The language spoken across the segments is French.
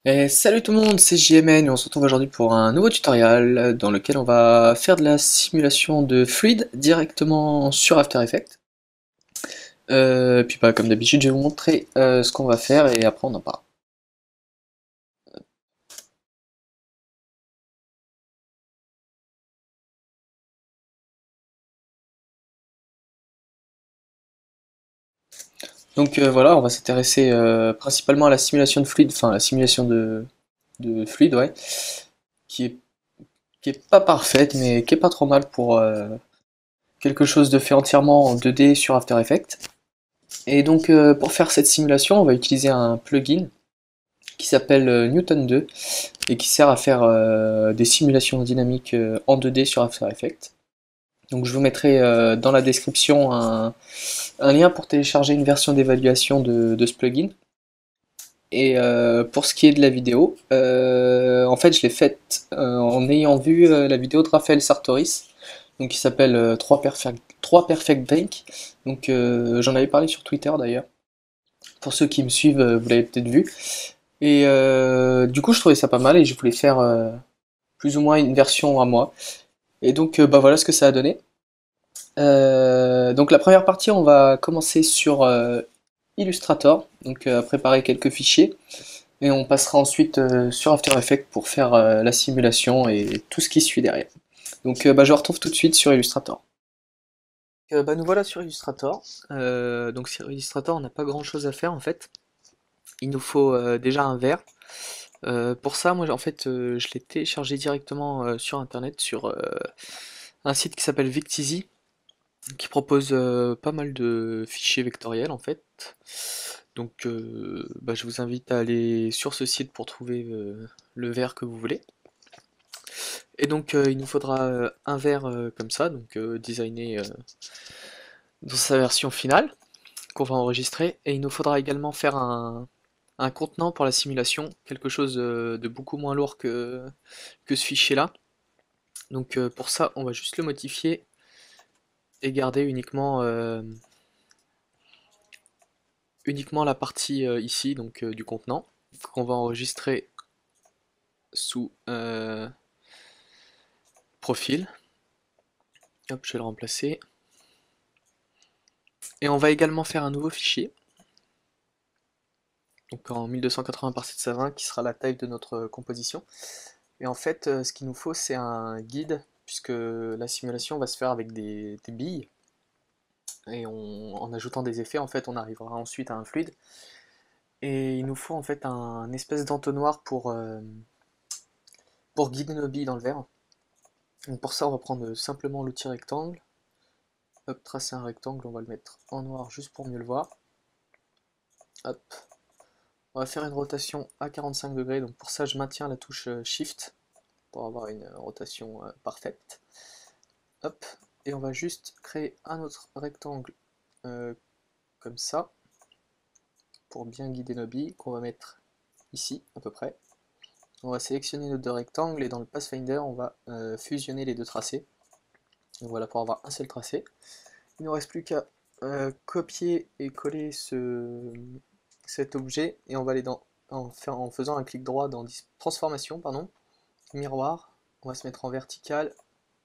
Et salut tout le monde, c'est JMN et on se retrouve aujourd'hui pour un nouveau tutoriel dans lequel on va faire de la simulation de fluide directement sur After Effects. Puis bah, comme d'habitude, je vais vous montrer ce qu'on va faire et après on en parle. Donc voilà, on va s'intéresser principalement à la simulation de fluide, enfin la simulation de fluide, ouais, qui est, qui est pas parfaite mais qui est pas trop mal pour quelque chose de fait entièrement en 2D sur After Effects. Et donc pour faire cette simulation, on va utiliser un plugin qui s'appelle Newton 2 et qui sert à faire des simulations dynamiques en 2D sur After Effects. Donc je vous mettrai dans la description un lien pour télécharger une version d'évaluation de ce plugin. Et pour ce qui est de la vidéo, en fait je l'ai faite en ayant vu la vidéo de Raphaël Sartoris, donc qui s'appelle 3 Perfect Bank. Donc j'en avais parlé sur Twitter d'ailleurs. Pour ceux qui me suivent, vous l'avez peut-être vu. Et du coup, je trouvais ça pas mal et je voulais faire plus ou moins une version à moi. Et donc, bah voilà ce que ça a donné. Donc la première partie, on va commencer sur Illustrator, donc préparer quelques fichiers. Et on passera ensuite sur After Effects pour faire la simulation et tout ce qui suit derrière. Donc bah, je vous retrouve tout de suite sur Illustrator. Bah, nous voilà sur Illustrator. Donc sur Illustrator, on n'a pas grand-chose à faire en fait. Il nous faut déjà un verre. Pour ça, moi en fait, je l'ai téléchargé directement sur internet sur un site qui s'appelle Victizy, qui propose pas mal de fichiers vectoriels en fait. Donc bah, je vous invite à aller sur ce site pour trouver le verre que vous voulez. Et donc il nous faudra un verre comme ça, donc designé dans sa version finale, qu'on va enregistrer. Et il nous faudra également faire un contenant pour la simulation, quelque chose de beaucoup moins lourd que ce fichier-là. Donc pour ça, on va juste le modifier et garder uniquement la partie ici, donc du contenant, qu'on va enregistrer sous profil. Hop, je vais le remplacer. Et on va également faire un nouveau fichier, donc en 1280 par 720, qui sera la taille de notre composition. Et en fait, ce qu'il nous faut, c'est un guide, puisque la simulation va se faire avec des billes. Et en ajoutant des effets, en fait, on arrivera ensuite à un fluide. Et il nous faut en fait un espèce d'entonnoir pour guider nos billes dans le verre. Donc pour ça, on va prendre simplement l'outil rectangle. Hop, tracer un rectangle, on va le mettre en noir juste pour mieux le voir. Hop. On va faire une rotation à 45 degrés, donc pour ça, je maintiens la touche Shift pour avoir une rotation parfaite. Hop. Et on va juste créer un autre rectangle euh, comme ça, pour bien guider nos billes, qu'on va mettre ici à peu près. On va sélectionner nos deux rectangles et dans le Pathfinder, on va fusionner les deux tracés. Donc voilà, pour avoir un seul tracé. Il ne nous reste plus qu'à copier et coller cet objet et on va aller en faisant un clic droit dans transformation, pardon, miroir. On va se mettre en vertical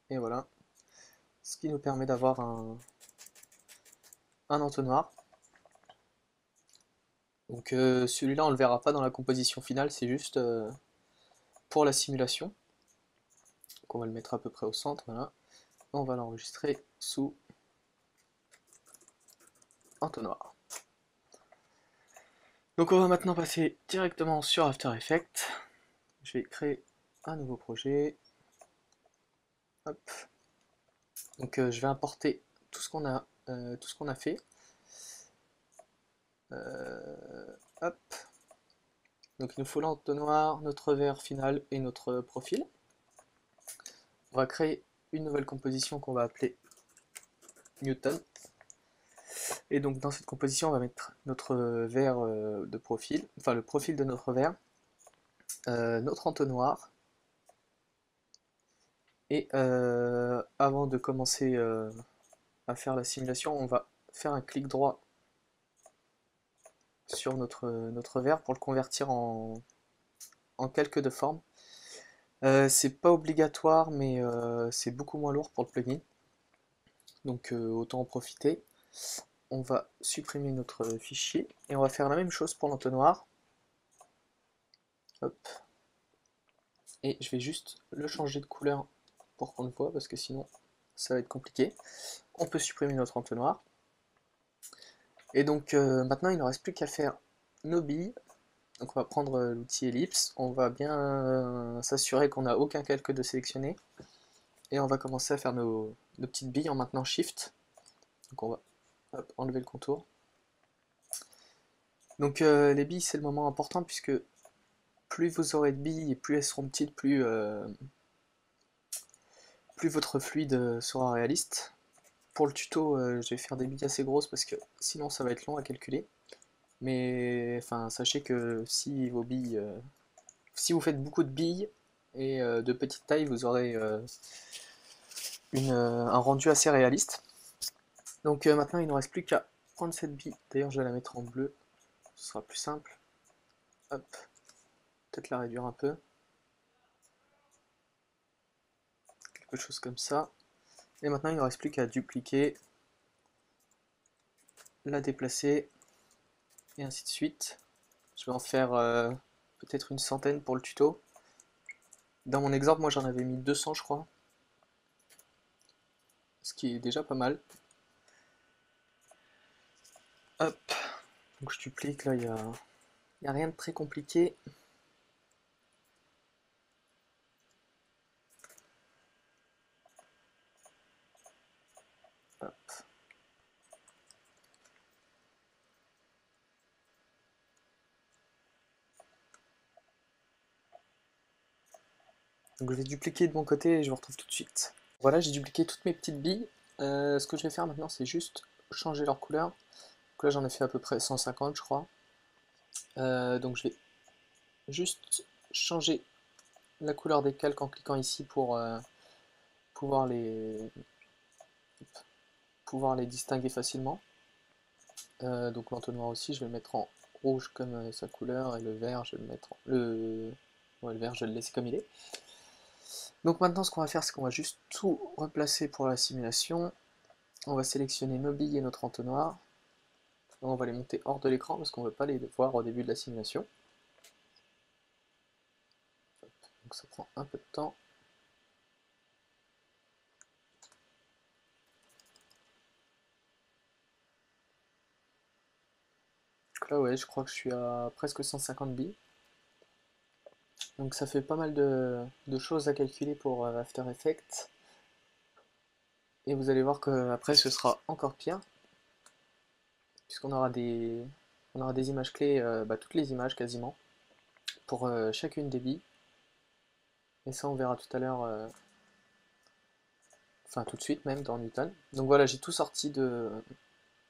et voilà. Ce qui nous permet d'avoir un entonnoir. Donc celui-là, on ne le verra pas dans la composition finale, c'est juste pour la simulation. Donc on va le mettre à peu près au centre, voilà. On va l'enregistrer sous entonnoir. Donc on va maintenant passer directement sur After Effects. Je vais créer un nouveau projet. Hop. Donc je vais importer tout ce qu'on a fait. Hop. Donc il nous faut l'entonnoir, notre verre final et notre profil. On va créer une nouvelle composition qu'on va appeler Newton. Et donc dans cette composition, on va mettre notre verre de profil, enfin le profil de notre verre, notre entonnoir. Et avant de commencer à faire la simulation, on va faire un clic droit sur notre verre pour le convertir en calque de forme. C'est pas obligatoire, mais c'est beaucoup moins lourd pour le plugin, donc autant en profiter. On va supprimer notre fichier et on va faire la même chose pour l'entonnoir. Hop. Et je vais juste le changer de couleur pour qu'on le voit, parce que sinon ça va être compliqué. On peut supprimer notre entonnoir. Et donc maintenant il ne reste plus qu'à faire nos billes. Donc on va prendre l'outil ellipse, on va bien s'assurer qu'on n'a aucun calque de sélectionné. Et on va commencer à faire nos petites billes en maintenant Shift. Donc on va hop, enlever le contour. Donc les billes c'est le moment important, puisque plus vous aurez de billes et plus elles seront petites, plus votre fluide sera réaliste. Pour le tuto, je vais faire des billes assez grosses parce que sinon ça va être long à calculer. Mais enfin, sachez que si vos billes, si vous faites beaucoup de billes et de petite taille, vous aurez un rendu assez réaliste. Donc maintenant, il ne reste plus qu'à prendre cette bille. D'ailleurs, je vais la mettre en bleu, ce sera plus simple. Hop, peut-être la réduire un peu. Quelque chose comme ça. Et maintenant, il ne reste plus qu'à dupliquer, la déplacer, et ainsi de suite. Je vais en faire peut-être une centaine pour le tuto. Dans mon exemple, moi j'en avais mis 200 je crois. Ce qui est déjà pas mal. Hop, donc je duplique, là y a rien de très compliqué. Hop. Donc je vais dupliquer de mon côté et je vous retrouve tout de suite. Voilà, j'ai dupliqué toutes mes petites billes. Ce que je vais faire maintenant, c'est juste changer leur couleur. Donc là j'en ai fait à peu près 150 je crois. Donc je vais juste changer la couleur des calques en cliquant ici pour pouvoir les, distinguer facilement. Donc l'entonnoir aussi, je vais le mettre en rouge comme sa couleur, et le vert, je vais le mettre en... Ouais, le vert, je vais le laisser comme il est. Donc maintenant, ce qu'on va faire, c'est qu'on va juste tout replacer pour la simulation. On va sélectionner nos billes et notre entonnoir. On va les monter hors de l'écran parce qu'on ne veut pas les voir au début de la simulation. Donc ça prend un peu de temps. Donc là, ouais, je crois que je suis à presque 150 billes. Donc ça fait pas mal de choses à calculer pour After Effects. Et vous allez voir qu'après ce sera encore pire, puisqu'on aura des images clés, toutes les images quasiment, pour chacune des billes. Et ça on verra tout à l'heure, enfin tout de suite même dans Newton. Donc voilà, j'ai tout sorti de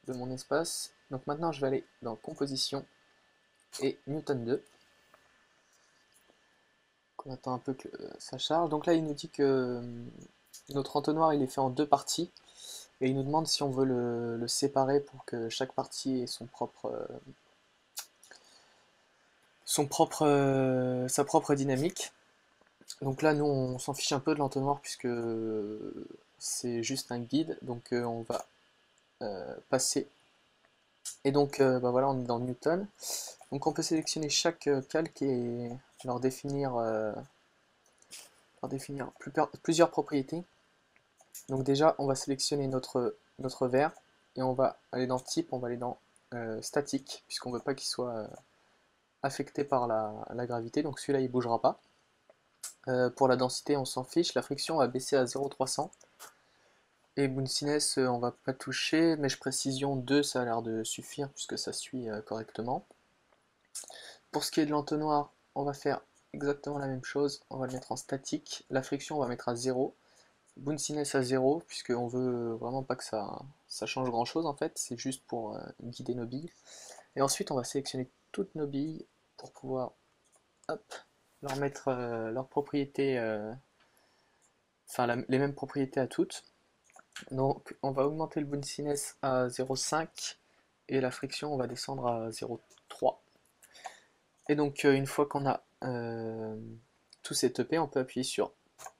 mon espace. Donc maintenant je vais aller dans Composition et Newton 2. On attend un peu que ça charge. Donc là il nous dit que notre entonnoir il est fait en deux parties. Et il nous demande si on veut le séparer pour que chaque partie ait sa propre dynamique. Donc là, nous, on s'en fiche un peu de l'entonnoir puisque c'est juste un guide. Donc on va passer. Et donc, voilà, on est dans Newton. Donc on peut sélectionner chaque calque et leur définir plusieurs propriétés. Donc déjà, on va sélectionner notre verre et on va aller dans Type, on va aller dans Statique, puisqu'on ne veut pas qu'il soit affecté par la gravité. Donc celui-là, il ne bougera pas. Pour la densité, on s'en fiche. La friction va baisser à 0,300. Et Bounciness, on va pas toucher. Mèche précision 2, ça a l'air de suffire puisque ça suit correctement. Pour ce qui est de l'entonnoir, on va faire exactement la même chose. On va le mettre en statique. La friction, on va mettre à 0. Bounciness à 0, puisqu'on veut vraiment pas que ça change grand chose en fait. C'est juste pour guider nos billes. Et ensuite, on va sélectionner toutes nos billes pour pouvoir hop, leur mettre leurs propriétés, les mêmes propriétés à toutes. Donc on va augmenter le bounciness à 0,5 et la friction on va descendre à 0,3. Et donc une fois qu'on a tout setupé, on peut appuyer sur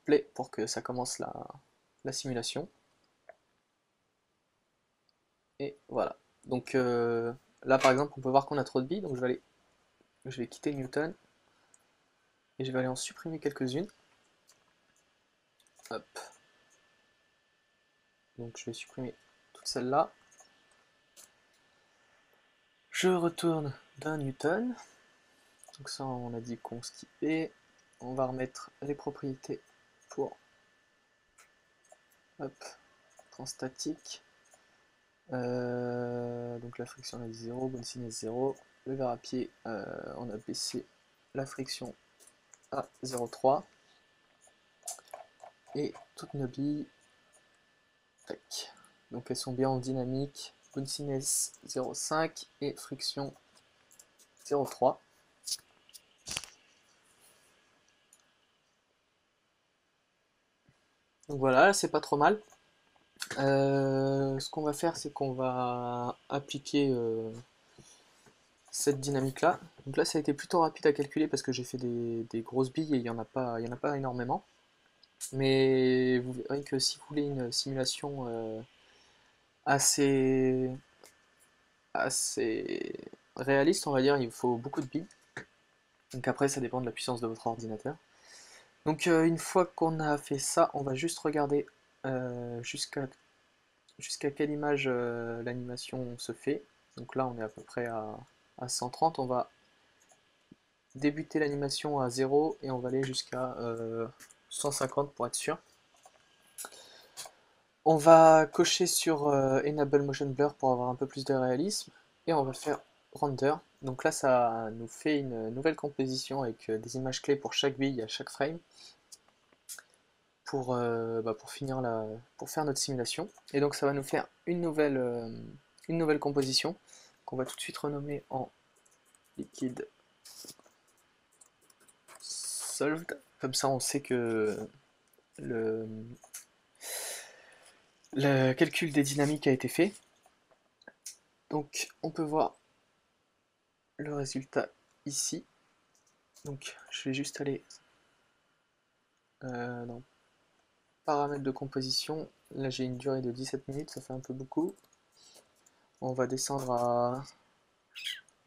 Play pour que ça commence la simulation. Et voilà. Donc là par exemple on peut voir qu'on a trop de billes, donc je vais quitter Newton et je vais aller en supprimer quelques-unes. Hop. Donc je vais supprimer toute celle-là. Je retourne d'un Newton. Donc ça on a dit qu'on skippait. On va remettre les propriétés pour hop, temps statique. Donc la friction on a dit 0, bonne sinus 0. Le verre à pied, on a baissé la friction à 0,3. Et toutes nos billes, tac. Donc elles sont bien en dynamique, bounciness 0,5 et friction 0,3. Donc voilà, c'est pas trop mal. Ce qu'on va faire, c'est qu'on va appliquer cette dynamique-là. Donc là, ça a été plutôt rapide à calculer parce que j'ai fait des grosses billes et il y en a pas énormément. Mais vous verrez que si vous voulez une simulation assez, assez réaliste, on va dire, il faut beaucoup de billes. Donc après, ça dépend de la puissance de votre ordinateur. Donc une fois qu'on a fait ça, on va juste regarder jusqu'à quelle image l'animation se fait. Donc là, on est à peu près à 130. On va débuter l'animation à 0 et on va aller jusqu'à 150 pour être sûr. On va cocher sur Enable Motion Blur pour avoir un peu plus de réalisme et on va faire Render. Donc là, ça nous fait une nouvelle composition avec des images clés pour chaque bille à chaque frame pour faire notre simulation. Et donc ça va nous faire une nouvelle composition qu'on va tout de suite renommer en liquide solved. Comme ça, on sait que le, le calcul des dynamiques a été fait. Donc on peut voir le résultat ici. Donc je vais juste aller dans paramètres de composition. Là j'ai une durée de 17 minutes, ça fait un peu beaucoup. On va descendre à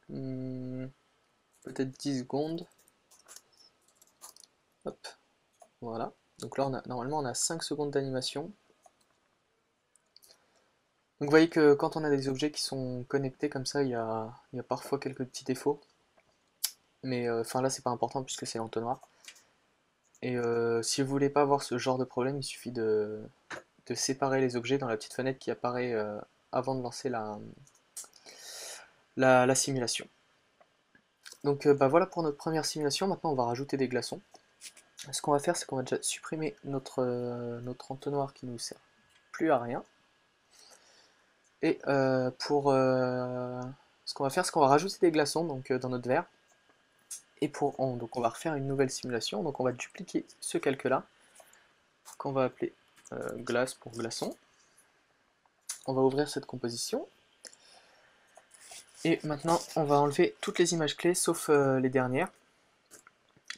peut-être 10 secondes. Hop, voilà. Donc là normalement on a 5 secondes d'animation. Donc vous voyez que quand on a des objets qui sont connectés comme ça, il y a parfois quelques petits défauts. Mais enfin là c'est pas important puisque c'est l'entonnoir. Et si vous voulez pas avoir ce genre de problème, il suffit de séparer les objets dans la petite fenêtre qui apparaît avant de lancer la simulation. Donc bah voilà pour notre première simulation. Maintenant on va rajouter des glaçons. Ce qu'on va faire, c'est qu'on va déjà supprimer notre entonnoir qui nous sert plus à rien. Et ce qu'on va faire, c'est qu'on va rajouter des glaçons donc, dans notre verre. Et donc on va refaire une nouvelle simulation. Donc on va dupliquer ce calque-là, qu'on va appeler glace pour glaçon. On va ouvrir cette composition. Et maintenant, on va enlever toutes les images clés, sauf les dernières.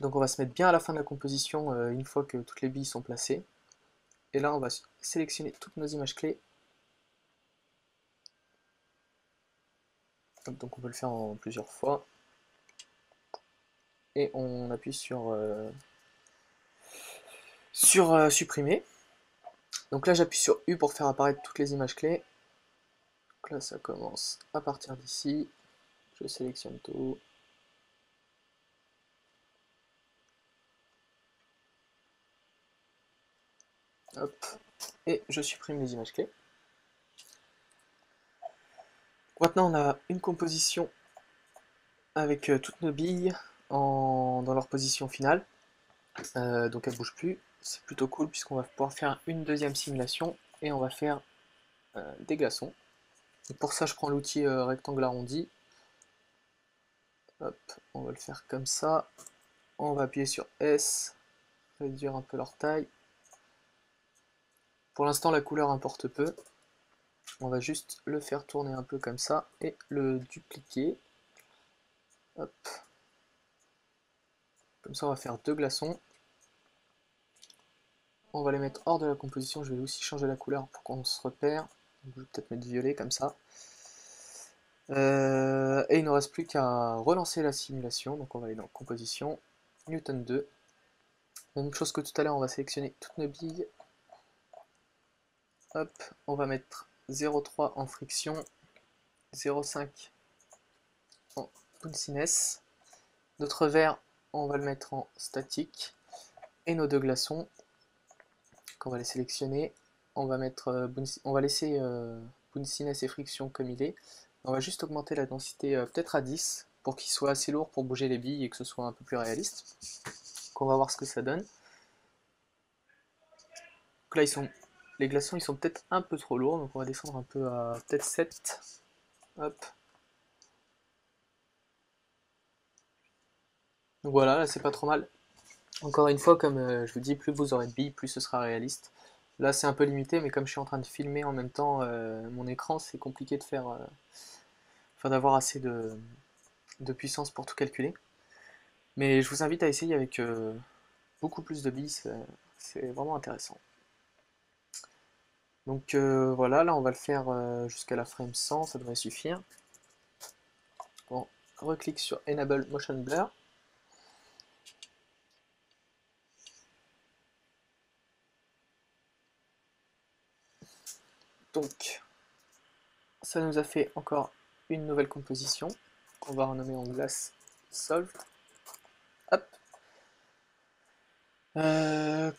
Donc on va se mettre bien à la fin de la composition, une fois que toutes les billes sont placées. Et là, on va sélectionner toutes nos images clés. Donc on peut le faire en plusieurs fois. Et on appuie sur supprimer. Donc là, j'appuie sur U pour faire apparaître toutes les images clés. Donc là, ça commence à partir d'ici. Je sélectionne tout. Hop. Et je supprime les images clés. Maintenant, on a une composition avec toutes nos billes dans leur position finale. Donc elles ne bougent plus. C'est plutôt cool puisqu'on va pouvoir faire une deuxième simulation et on va faire des glaçons. Et pour ça, je prends l'outil rectangle arrondi. Hop, on va le faire comme ça. On va appuyer sur S, réduire un peu leur taille. Pour l'instant, la couleur importe peu. On va juste le faire tourner un peu comme ça et le dupliquer. Hop. Comme ça, on va faire 2 glaçons. On va les mettre hors de la composition. Je vais aussi changer la couleur pour qu'on se repère. Donc, je vais peut-être mettre violet comme ça. Et il ne reste plus qu'à relancer la simulation. Donc on va aller dans composition, Newton 2. Même chose que tout à l'heure, on va sélectionner toutes nos billes. Hop, on va mettre 0,3 en friction, 0,5 en bounciness. Notre verre, on va le mettre en statique. Et nos 2 glaçons, qu'on va les sélectionner. On va laisser bounciness et friction comme il est. On va juste augmenter la densité peut-être à 10 pour qu'il soit assez lourd pour bouger les billes et que ce soit un peu plus réaliste. Donc on va voir ce que ça donne. Donc là les glaçons ils sont peut-être un peu trop lourds, donc on va descendre un peu à peut-être 7. Hop. Donc voilà, là c'est pas trop mal. Encore une fois, comme je vous dis, plus vous aurez de billes, plus ce sera réaliste. Là c'est un peu limité, mais comme je suis en train de filmer en même temps mon écran, c'est compliqué de d'avoir assez de puissance pour tout calculer. Mais je vous invite à essayer avec beaucoup plus de billes, c'est vraiment intéressant. Donc voilà, là on va le faire jusqu'à la frame 100, ça devrait suffire. On reclique sur Enable Motion Blur. Donc ça nous a fait encore une nouvelle composition qu'on va renommer en glace Solved. Hop.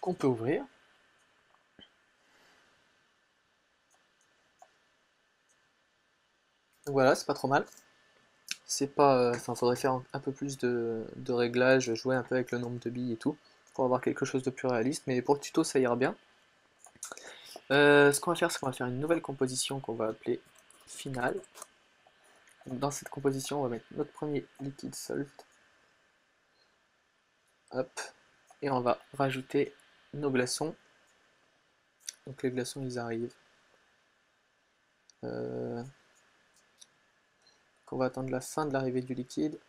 Qu'on peut ouvrir. Donc voilà, c'est pas trop mal. C'est pas, enfin, faudrait faire un peu plus de réglages, jouer un peu avec le nombre de billes et tout, pour avoir quelque chose de plus réaliste, mais pour le tuto ça ira bien. Ce qu'on va faire, c'est qu'on va faire une nouvelle composition qu'on va appeler finale. Donc dans cette composition, on va mettre notre premier liquide solved. Hop. Et on va rajouter nos glaçons. Donc les glaçons, ils arrivent. On va attendre la fin de l'arrivée du liquide.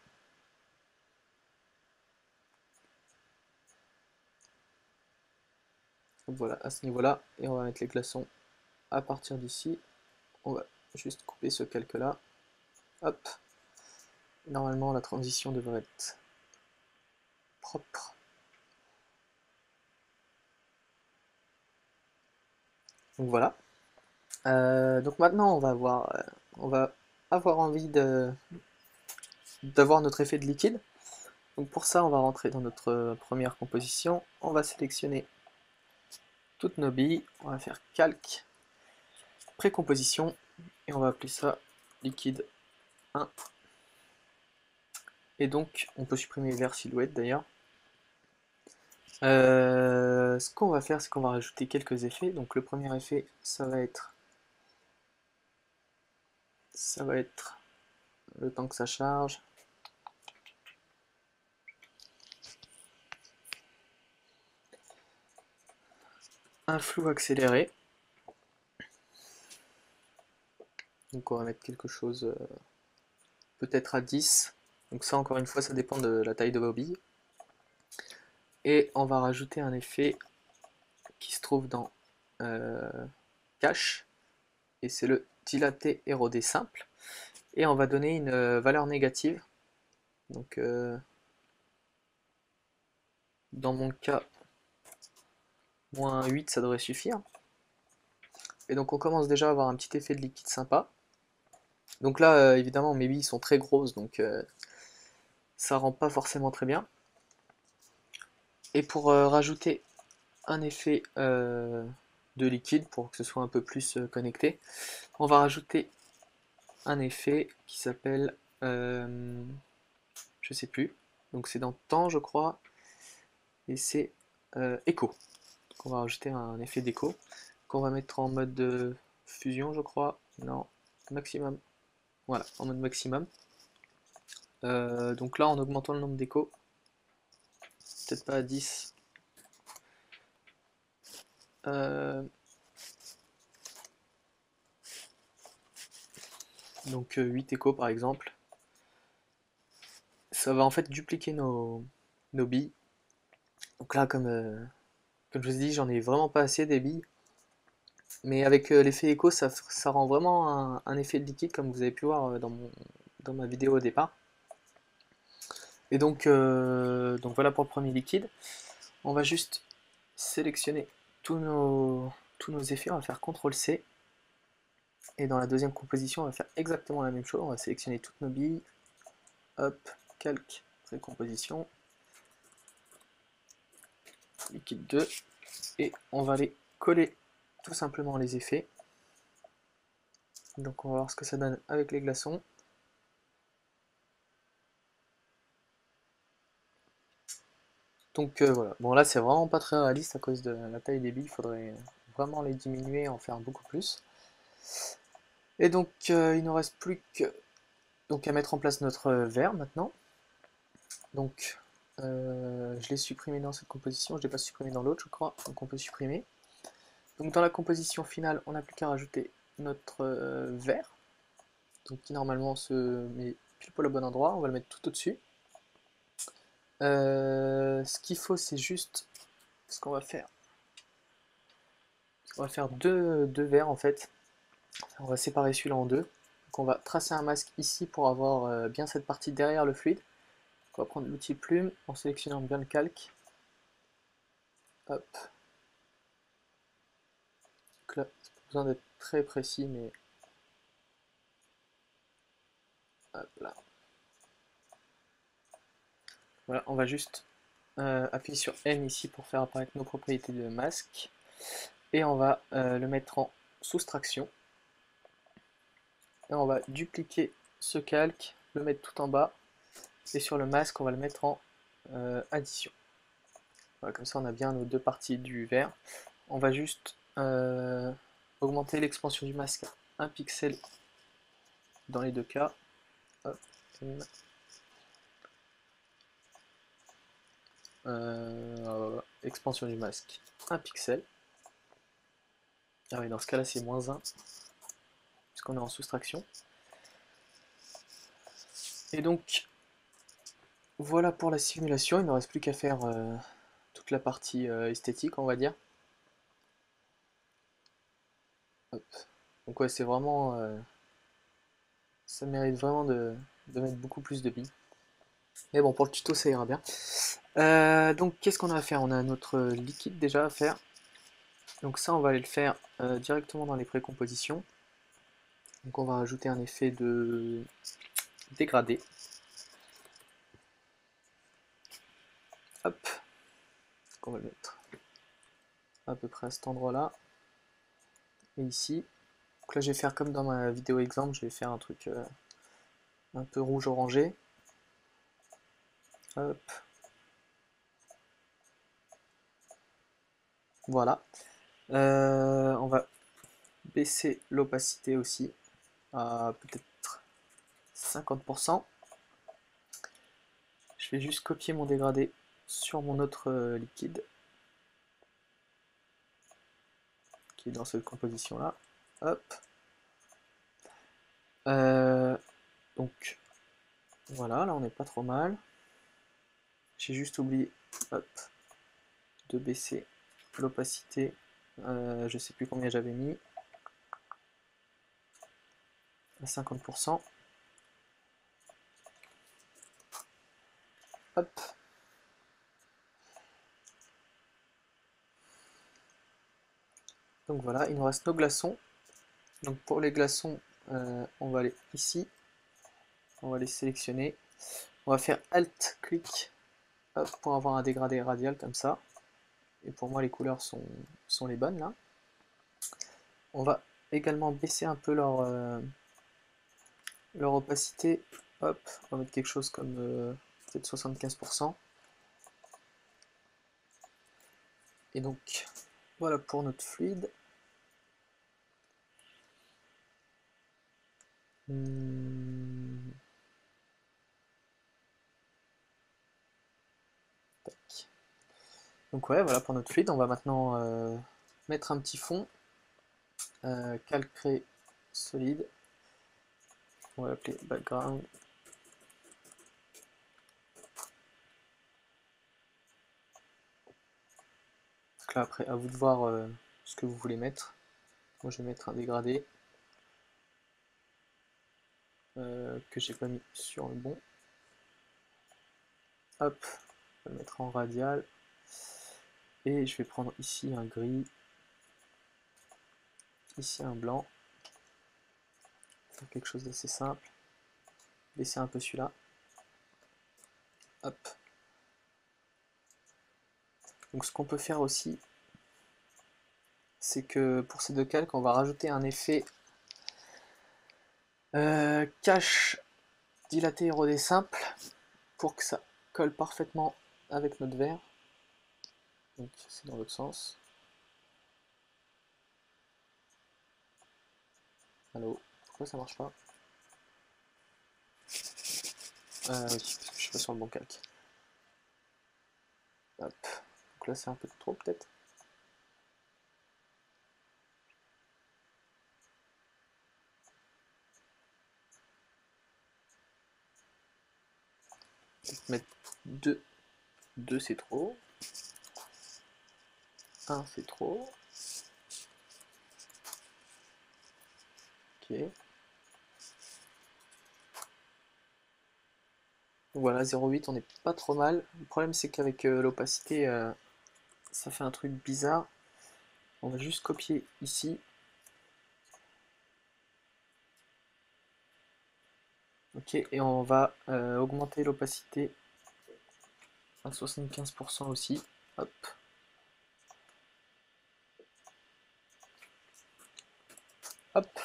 Donc voilà, à ce niveau-là. Et on va mettre les glaçons à partir d'ici. On va juste couper ce calque-là. Hop. Normalement, la transition devrait être propre. Donc voilà. Donc maintenant, on va avoir envie d'avoir notre effet de liquide. Donc pour ça, on va rentrer dans notre première composition. On va sélectionner toutes nos billes. On va faire calque, précomposition, et on va appeler ça liquide 1. Et donc, on peut supprimer vers silhouette d'ailleurs. Ce qu'on va faire, c'est qu'on va rajouter quelques effets. Donc le premier effet, ça va être le temps que ça charge. Un flou accéléré. Donc on va mettre quelque chose peut-être à 10. Donc ça encore une fois ça dépend de la taille de vos billes. Et on va rajouter un effet qui se trouve dans Cache. Et c'est le dilaté érodé simple. Et on va donner une valeur négative. Donc dans mon cas, moins 8 ça devrait suffire. Et donc on commence déjà à avoir un petit effet de liquide sympa. Donc là évidemment mes billes sont très grosses donc ça rend pas forcément très bien. Et pour rajouter un effet de liquide pour que ce soit un peu plus connecté, on va rajouter un effet qui s'appelle je sais plus, donc c'est dans temps je crois, et c'est écho. Donc on va rajouter un effet d'écho qu'on va mettre en mode de fusion je crois, non, maximum, voilà, en mode maximum. Donc là en augmentant le nombre d'échos, peut-être pas à 10, donc 8 échos par exemple, ça va en fait dupliquer nos billes. Donc là, comme je vous ai dit, j'en ai vraiment pas assez des billes. Mais avec l'effet écho, ça rend vraiment un effet de liquide, comme vous avez pu voir dans ma vidéo au départ. Et donc voilà pour le premier liquide. On va juste sélectionner tous nos effets, on va faire CTRL-C. Et dans la deuxième composition, on va faire exactement la même chose. On va sélectionner toutes nos billes. Hop, calque, précomposition. Liquide 2. Et on va les coller tout simplement les effets. Donc on va voir ce que ça donne avec les glaçons. Donc voilà, bon là c'est vraiment pas très réaliste à cause de la taille des billes, il faudrait vraiment les diminuer et en faire beaucoup plus. Et donc il ne reste plus que à mettre en place notre verre maintenant. Donc je l'ai supprimé dans cette composition, je ne l'ai pas supprimé dans l'autre je crois, donc on peut supprimer. Donc dans la composition finale, on n'a plus qu'à rajouter notre verre, donc qui normalement se met pile poil au bon endroit, on va le mettre tout au-dessus. Ce qu'il faut c'est juste ce qu'on va faire. On va faire deux verres en fait. On va séparer celui-là en deux. Donc on va tracer un masque ici pour avoir bien cette partie derrière le fluide. On va prendre l'outil plume en sélectionnant bien le calque. Hop. Donc là, c'est pas besoin d'être très précis, mais hop là. Voilà, on va juste appuyer sur N ici pour faire apparaître nos propriétés de masque. Et on va le mettre en soustraction. Et on va dupliquer ce calque, le mettre tout en bas. Et sur le masque, on va le mettre en addition. Voilà, comme ça, on a bien nos deux parties du verre. On va juste augmenter l'expansion du masque à 1 pixel dans les deux cas. Hop. Expansion du masque 1 pixel. Ah oui, dans ce cas là c'est moins 1 puisqu'on est en soustraction. Et donc voilà pour la simulation, il ne reste plus qu'à faire toute la partie esthétique on va dire. Hop. Donc ouais c'est vraiment ça mérite vraiment de mettre beaucoup plus de billes. Mais bon pour le tuto ça ira bien. Donc qu'est-ce qu'on a à faire? On a notre liquide déjà à faire. Donc ça on va aller le faire directement dans les précompositions. Donc on va rajouter un effet de dégradé. Hop. Donc on va le mettre à peu près à cet endroit là. Et ici. Donc là je vais faire comme dans ma vidéo exemple, je vais faire un truc un peu rouge orangé. Hop. Voilà. On va baisser l'opacité aussi à peut-être 50%. Je vais juste copier mon dégradé sur mon autre liquide qui est dans cette composition là. Hop. Donc voilà, là on n'est pas trop mal. J'ai juste oublié hop, de baisser l'opacité. Je sais plus combien j'avais mis. À 50%. Hop. Donc voilà, il nous reste nos glaçons. Donc pour les glaçons, on va aller ici. On va les sélectionner. On va faire Alt-clic pour avoir un dégradé radial comme ça. Et pour moi, les couleurs sont les bonnes là. On va également baisser un peu leur opacité. Hop, on va mettre quelque chose comme peut-être 75%. Et donc, voilà pour notre fluide. Tac. Donc ouais, voilà pour notre fluide. On va maintenant mettre un petit fond calcré solide. On va l'appeler background. Donc là après à vous de voir ce que vous voulez mettre. Moi je vais mettre un dégradé que j'ai pas mis sur le bon. Hop, je vais le mettre en radial. Et je vais prendre ici un gris, ici un blanc. Faire quelque chose d'assez simple. Baisser un peu celui-là. Hop. Donc ce qu'on peut faire aussi, c'est que pour ces deux calques, on va rajouter un effet cache dilaté érodé simple pour que ça colle parfaitement avec notre verre. Donc c'est dans l'autre sens. Allô, pourquoi ça marche pas? Oui, parce que je suis pas sur le bon calque. Hop. Donc là c'est un peu trop peut-être. Mettre 2. 2 c'est trop. 1 c'est trop. Ok. Voilà, 0,8 on n'est pas trop mal. Le problème c'est qu'avec l'opacité ça fait un truc bizarre. On va juste copier ici. Ok, et on va augmenter l'opacité à 75% aussi. Hop. Hop.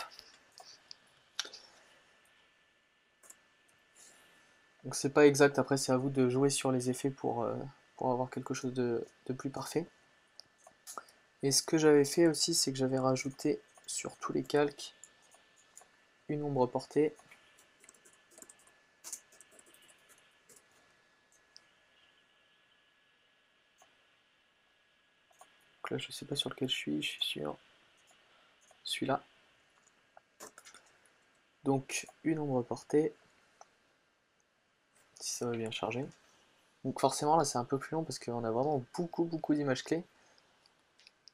Donc c'est pas exact, après c'est à vous de jouer sur les effets pour avoir quelque chose de plus parfait. Et ce que j'avais fait aussi, c'est que j'avais rajouté sur tous les calques une ombre portée. Donc là je sais pas sur lequel je suis sur celui-là. Donc une ombre portée, si ça va bien charger. Donc forcément là c'est un peu plus long parce qu'on a vraiment beaucoup d'images clés.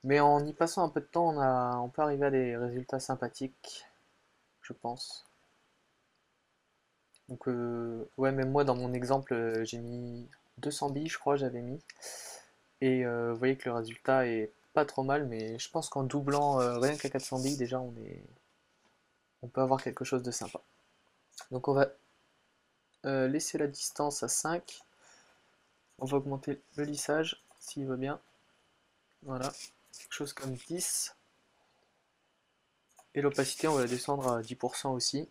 Mais en y passant un peu de temps, on peut arriver à des résultats sympathiques, je pense. Donc ouais, même moi dans mon exemple, j'ai mis 200 billes, je crois, j'avais mis. Et vous voyez que le résultat est pas trop mal, mais je pense qu'en doublant rien qu'à 400 billes, déjà on peut avoir quelque chose de sympa. Donc on va laisser la distance à 5. On va augmenter le lissage, s'il va bien. Voilà, quelque chose comme 10. Et l'opacité, on va la descendre à 10% aussi.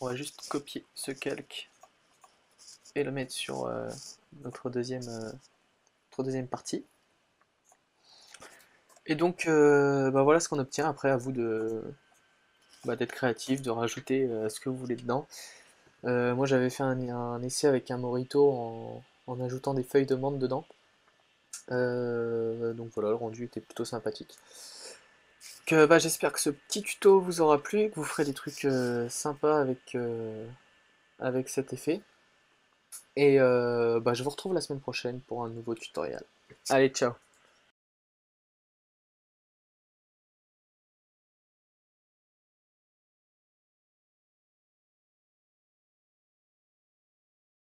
On va juste copier ce calque et le mettre sur notre deuxième partie. Et donc bah voilà ce qu'on obtient. Après à vous d'être créatif, de rajouter ce que vous voulez dedans. Moi j'avais fait un essai avec un Morito en ajoutant des feuilles de menthe dedans. Donc voilà, le rendu était plutôt sympathique. Bah, j'espère que ce petit tuto vous aura plu, que vous ferez des trucs sympas avec cet effet. Et bah, je vous retrouve la semaine prochaine pour un nouveau tutoriel. Allez, ciao!